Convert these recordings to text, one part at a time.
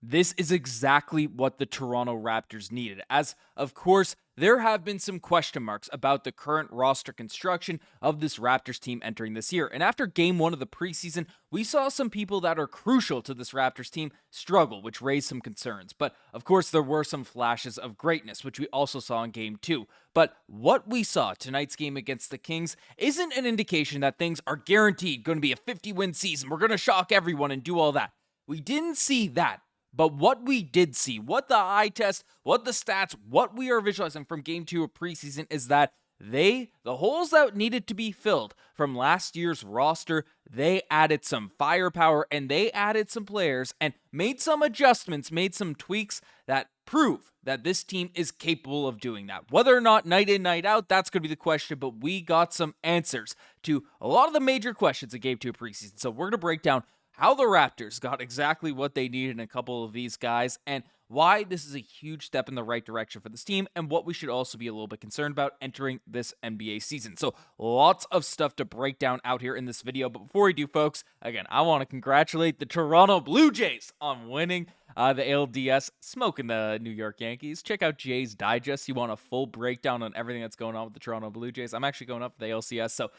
This is exactly what the Toronto Raptors needed, as, of course, there have been some question marks about the current roster construction of this Raptors team entering this year. And after game one of the preseason, we saw some people that are crucial to this Raptors team struggle, which raised some concerns. But of course, there were some flashes of greatness, which we also saw in game two. But what we saw tonight's game against the Kings isn't an indication that things are guaranteed going to be a 50-win season. We're going to shock everyone and do all that. We didn't see that. But what we did see, what the eye test, what the stats, what we are visualizing from game two of preseason is that the holes that needed to be filled from last year's roster, they added some firepower and they added some players and made some adjustments, made some tweaks that prove that this team is capable of doing that. Whether or not night in, night out, that's going to be the question, but we got some answers to a lot of the major questions in game two of preseason. So we're going to break down how the Raptors got exactly what they needed in a couple of these guys, and why this is a huge step in the right direction for this team, and what we should also be a little bit concerned about entering this NBA season. So lots of stuff to break down out here in this video, but before we do, folks, again, I want to congratulate the Toronto Blue Jays on winning the ALDS, smoking the New York Yankees. Check out Jay's Digest. You want a full breakdown on everything that's going on with the Toronto Blue Jays. I'm actually going up for the ALCS, so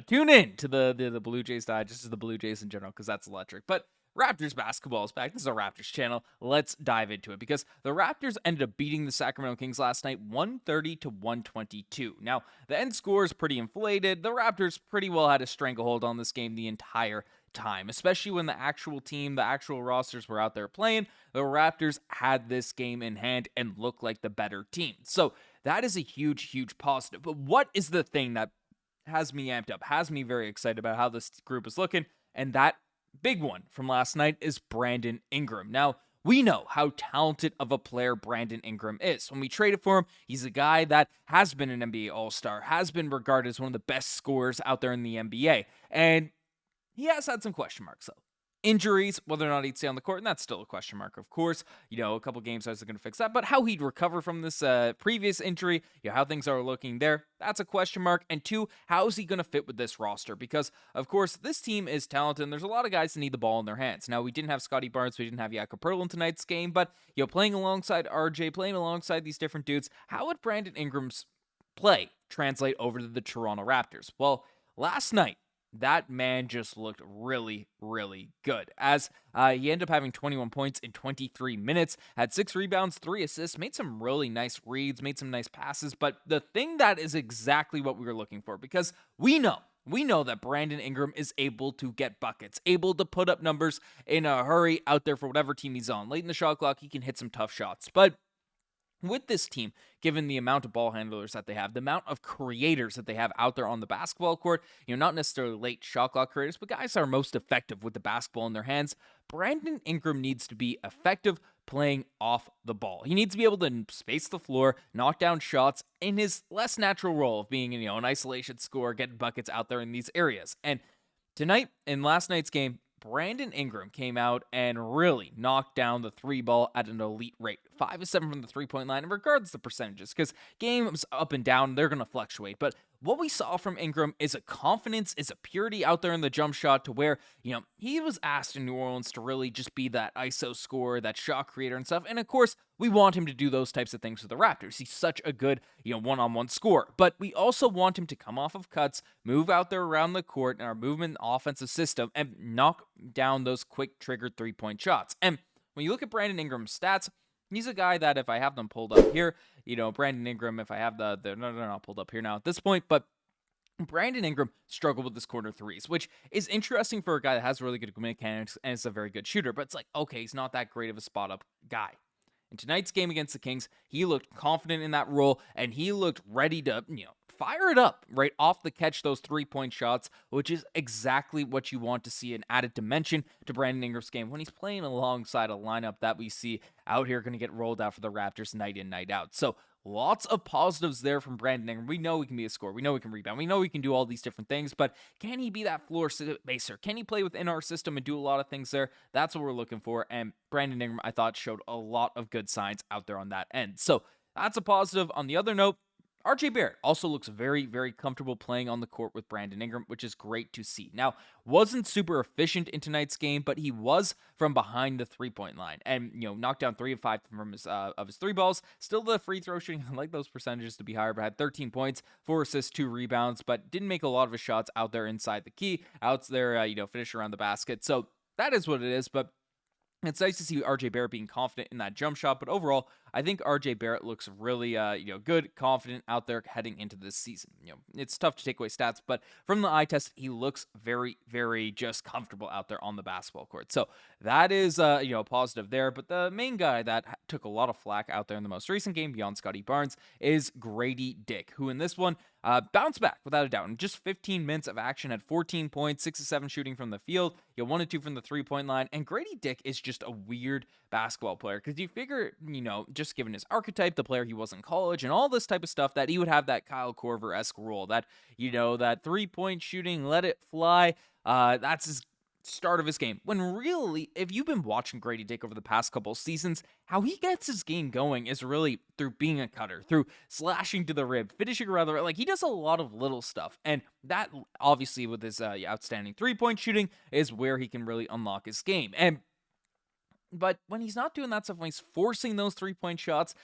tune in to the Blue Jays Digest, the Blue Jays in general, because that's electric. But Raptors basketball is back. This is a Raptors channel. Let's dive into it, because the Raptors ended up beating the Sacramento Kings last night 130-122. Now, the end score is pretty inflated. The Raptors pretty well had a stranglehold on this game the entire time, especially when the actual team, the actual rosters were out there playing. The Raptors had this game in hand and looked like the better team. So that is a huge, huge positive. But what is the thing that has me amped up, has me very excited about how this group is looking? And that big one from last night is Brandon Ingram. Now, we know how talented of a player Brandon Ingram is. When we traded for him, he's a guy that has been an NBA All-Star, has been regarded as one of the best scorers out there in the NBA. And he has had some question marks, though. Injuries, whether or not he'd stay on the court, and that's still a question mark, of course. A couple games, I was going to fix that. But how he'd recover from this previous injury, how things are looking there, that's a question mark. And two, how is he going to fit with this roster? Because, of course, this team is talented, and there's a lot of guys that need the ball in their hands. Now, we didn't have Scottie Barnes, we didn't have Jakob Poeltl in tonight's game, but, playing alongside RJ, playing alongside these different dudes, how would Brandon Ingram's play translate over to the Toronto Raptors? Well, last night, that man just looked really, really good, as he ended up having 21 points in 23 minutes, had 6 rebounds, 3 assists, made some really nice reads, made some nice passes. But the thing that is exactly what we were looking for, because we know that Brandon Ingram is able to get buckets, able to put up numbers in a hurry out there for whatever team he's on. Late in the shot clock, he can hit some tough shots. But with this team, given the amount of ball handlers that they have, the amount of creators that they have out there on the basketball court, not necessarily late shot clock creators, but guys that are most effective with the basketball in their hands, Brandon Ingram needs to be effective playing off the ball. He needs to be able to space the floor, knock down shots in his less natural role of being, an isolation scorer, getting buckets out there in these areas. And tonight, in last night's game, Brandon Ingram came out and really knocked down the 3 ball at an elite rate. 5 of 7 from the 3-point line, and regardless of the percentages, because games up and down, they're going to fluctuate. But what we saw from Ingram is a confidence, is a purity out there in the jump shot to where, he was asked in New Orleans to really just be that ISO scorer, that shot creator and stuff. And of course, we want him to do those types of things with the Raptors. He's such a good, one-on-one scorer. But we also want him to come off of cuts, move out there around the court in our movement offensive system, and knock down those quick triggered 3-point shots. And when you look at Brandon Ingram's stats, he's a guy that if I have them pulled up here, Brandon Ingram, if I have they're not pulled up here now at this point, but Brandon Ingram struggled with his corner threes, which is interesting for a guy that has really good mechanics and is a very good shooter, but it's like, okay, he's not that great of a spot-up guy. In tonight's game against the Kings, he looked confident in that role, and he looked ready to, fire it up right off the catch, those 3-point shots, which is exactly what you want to see, an added dimension to Brandon Ingram's game when he's playing alongside a lineup that we see out here going to get rolled out for the Raptors night in, night out. So lots of positives there from Brandon Ingram. We know he can be a scorer. We know he can rebound. We know he can do all these different things, but can he be that floor spacer? Can he play within our system and do a lot of things there? That's what we're looking for, and Brandon Ingram, I thought, showed a lot of good signs out there on that end. So that's a positive. On the other note, RJ Barrett also looks very, very comfortable playing on the court with Brandon Ingram, which is great to see. Now, wasn't super efficient in tonight's game, but he was from behind the three-point line and, knocked down 3 of 5 from his 3 balls. Still the free throw shooting, I like those percentages to be higher, but had 13 points, 4 assists, 2 rebounds, but didn't make a lot of his shots out there inside the key, out there, finish around the basket. So that is what it is, but it's nice to see RJ Barrett being confident in that jump shot, but overall, I think RJ Barrett looks really, good, confident out there heading into this season. It's tough to take away stats, but from the eye test, he looks very, very just comfortable out there on the basketball court. So that is, positive there. But the main guy that took a lot of flack out there in the most recent game beyond Scottie Barnes is Gradey Dick, who in this one bounced back without a doubt. In just 15 minutes of action, had 14 points, 6 of 7 shooting from the field, 1 of 2 from the three-point line. And Gradey Dick is just a weird basketball player because you figure, just given his archetype, the player he was in college, and all this type of stuff, that he would have that Kyle Korver-esque role, that, that three-point shooting, let it fly. That's his start of his game. When really, if you've been watching Gradey Dick over the past couple seasons, how he gets his game going is really through being a cutter, through slashing to the rim, finishing around the rim. Like, he does a lot of little stuff, and that obviously with his outstanding three-point shooting is where he can really unlock his game. But when he's not doing that stuff, when he's forcing those three-point shots,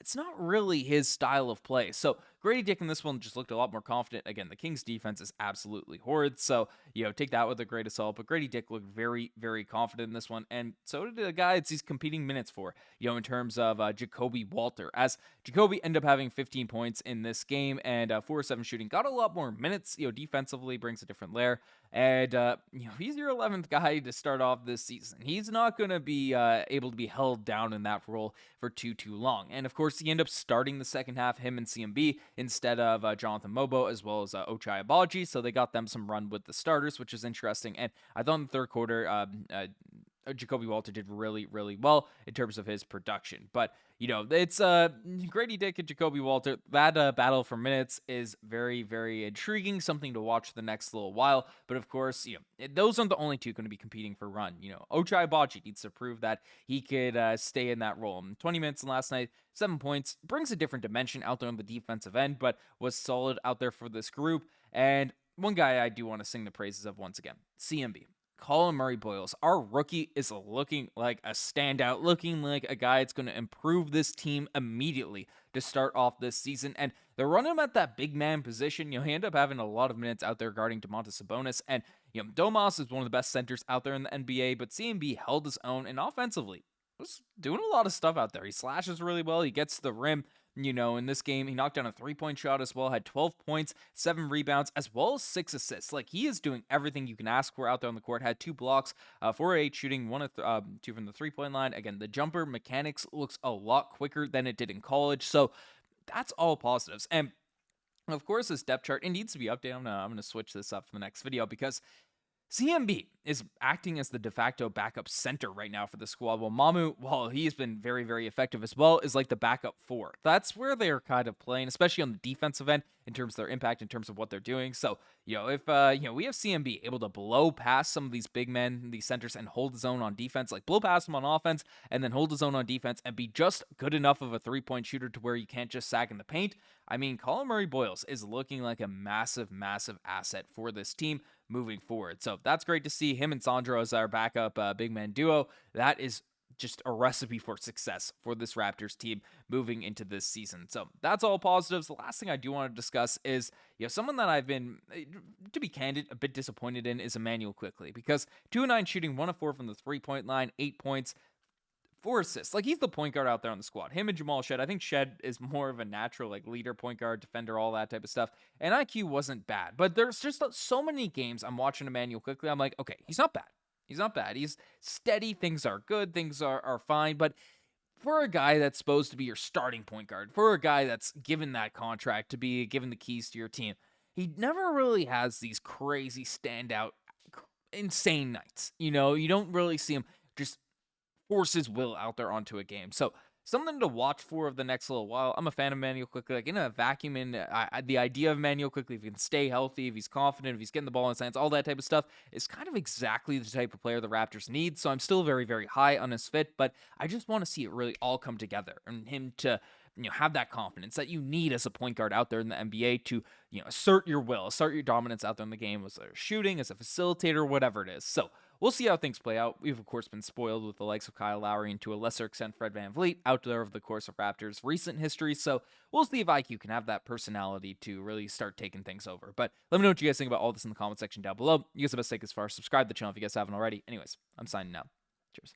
it's not really his style of play. So Gradey Dick in this one just looked a lot more confident. Again, the Kings defense is absolutely horrid, so, take that with a great assault. But Gradey Dick looked very, very confident in this one, and so did the guy he's competing minutes for, in terms of Jakob Poeltl. As Jakob ended up having 15 points in this game and 4 of 7 shooting, got a lot more minutes, defensively, brings a different layer. And, he's your 11th guy to start off this season. He's not going to be able to be held down in that role for too long. And, of course, he ended up starting the second half, him and CMB, instead of Jonathan Mobo, as well as Ochai Agbaji. So they got them some run with the starters, which is interesting. And I thought in the third quarter, Jakob Poeltl did really, really well in terms of his production. But, it's Gradey Dick and Jakob Poeltl. That battle for minutes is very, very intriguing, something to watch the next little while. But, of course, those aren't the only two going to be competing for run. Ochai Agbaji needs to prove that he could stay in that role. 20 minutes last night, 7 points, brings a different dimension out there on the defensive end, but was solid out there for this group. And one guy I do want to sing the praises of once again, CMB. Colin Murray-Boyles, our rookie, is looking like a standout, looking like a guy that's going to improve this team immediately to start off this season. And they're running him at that big man position. He end up having a lot of minutes out there guarding Domantas Sabonis. And, Domas is one of the best centers out there in the NBA, but CMB held his own, and offensively was doing a lot of stuff out there. He slashes really well. He gets to the rim. In this game, he knocked down a three-point shot as well, had 12 points, 7 rebounds, as well as 6 assists. Like, he is doing everything you can ask for out there on the court. Had 2 blocks, 4 of 8 shooting, 1 of 2 from the three-point line. Again, the jumper mechanics looks a lot quicker than it did in college. So that's all positives. And of course, this depth chart, it needs to be updated. I'm gonna switch this up for the next video because CMB is acting as the de facto backup center right now for the squad, while Mamu, while he's been very, very effective as well, is like the backup 4. That's where they're kind of playing, especially on the defensive end, in terms of their impact, in terms of what they're doing. So, if, we have CMB able to blow past some of these big men, these centers, and hold his own on defense, like blow past them on offense, and then hold his own on defense, and be just good enough of a three-point shooter to where you can't just sag in the paint, I mean, Colin Murray-Boyles is looking like a massive, massive asset for this team moving forward. So that's great to see him and Sandro as our backup big man duo. That is just a recipe for success for this Raptors team moving into this season. So that's all positives. The last thing I do want to discuss is, someone that I've been, to be candid, a bit disappointed in is Immanuel Quickley, because 2 of 9 shooting, 1 of 4 from the three-point line, 8 points, 4 assists. Like, he's the point guard out there on the squad. Him and Jamal Shead. I think Shead is more of a natural, leader, point guard, defender, all that type of stuff. And IQ wasn't bad. But there's just so many games I'm watching Immanuel Quickley. I'm like, okay, he's not bad. He's not bad. He's steady. Things are good. Things are fine. But for a guy that's supposed to be your starting point guard, for a guy that's given that contract to be given the keys to your team, he never really has these crazy standout, insane nights. You don't really see him just force his will out there onto a game. So something to watch for of the next little while. I'm a fan of Immanuel Quickley. Like, in a vacuum, the idea of Immanuel Quickley, if he can stay healthy, if he's confident, if he's getting the ball in his hands, all that type of stuff, is kind of exactly the type of player the Raptors need. So I'm still very, very high on his fit, but I just want to see it really all come together and him to have that confidence that you need as a point guard out there in the NBA to, assert your will, assert your dominance out there in the game, as a shooting, as a facilitator, whatever it is. So we'll see how things play out. We've, of course, been spoiled with the likes of Kyle Lowry and to a lesser extent Fred VanVleet out there over the course of Raptors' recent history. So we'll see if IQ can have that personality to really start taking things over. But let me know what you guys think about all this in the comment section down below. You guys have a best take as far. Subscribe to the channel if you guys haven't already. Anyways, I'm signing out. Cheers.